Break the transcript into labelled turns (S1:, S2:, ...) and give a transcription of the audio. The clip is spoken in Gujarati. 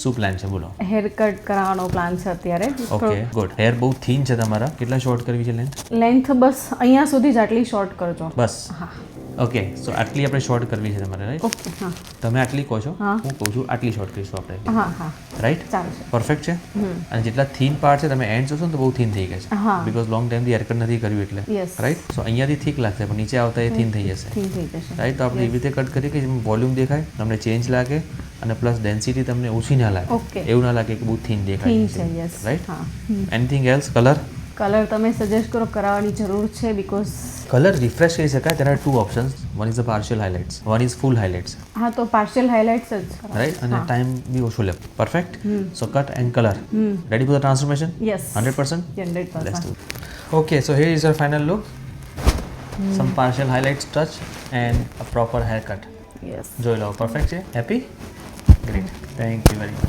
S1: શું પ્લાન છે બોલો?
S2: હેર કટ કરાવવાનો પ્લાન છે અત્યારે.
S1: Okay good. હેર બહુ થીન છે તમારા, કેટલા શોર્ટ કરવી છે લેન્થ?
S2: લેન્થ બસ અહીંયા સુધી જ આટલી શોર્ટ કરજો.
S1: બસ.
S2: હા.
S1: ઓકે સો આટલી આપણે શોર્ટ કરવી છે તમારે, રાઈટ?
S2: ઓકે. હા
S1: તમે આટલી કહો છો,
S2: હા.
S1: હું કહું છું આટલી શોર્ટ કરીશું આપણે,
S2: હા હા
S1: રાઈટ?
S2: ચાલશે.
S1: પરફેક્ટ છે. અને જેટલા થીન પાર્ટ છે તમે એન્ડ જોશો ને તો બહુ થીન થઈ ગયા છે,
S2: હા.
S1: બીકોઝ લોંગ ટાઈમથી હેરકટ નથી કર્યું એટલે,
S2: યસ.
S1: રાઈટ? સો અહીંયાથી થીક લાગશે પણ નીચે આવતા એ થીન થઈ જશે,
S2: થીન થઈ જશે.
S1: રાઈટ? તો આપણે એવી રીતે કટ કરીએ કે જેમાં વોલ્યુમ દેખાય, તમને ચેન્જ લાગે અને પ્લસ ડેન્સિટી તમને ઓછી ના લાગે,
S2: ઓકે.
S1: એવું ના લાગે કે બહુ થીન
S2: થીન
S1: દેખાય
S2: છે. યસ.
S1: રાઈટ?
S2: હા.
S1: Anything else? કલર?
S2: કલર તમે સજેસ્ટ કરો, કરાવવાની જરૂર છે બીકોઝ
S1: કલર રિફ્રેશ કરી શકાય. there are two options, one is the partial highlights, one is full highlights,
S2: હા તો પાર્શિયલ હાઇલાઇટ્સ જ
S1: right? અને
S2: હા.
S1: ટાઈમ બી ઓછો લે. Perfect. So cut and colour. Ready for the transformation?
S2: Yes.
S1: 100%? Let's
S2: 100%.
S1: do it. Okay, so here is your final look. Some partial highlights touch and a proper haircut.
S2: Yes.
S1: જોઈ લો, પરફેક્ટ છે. Happy? Great. Thank you very much.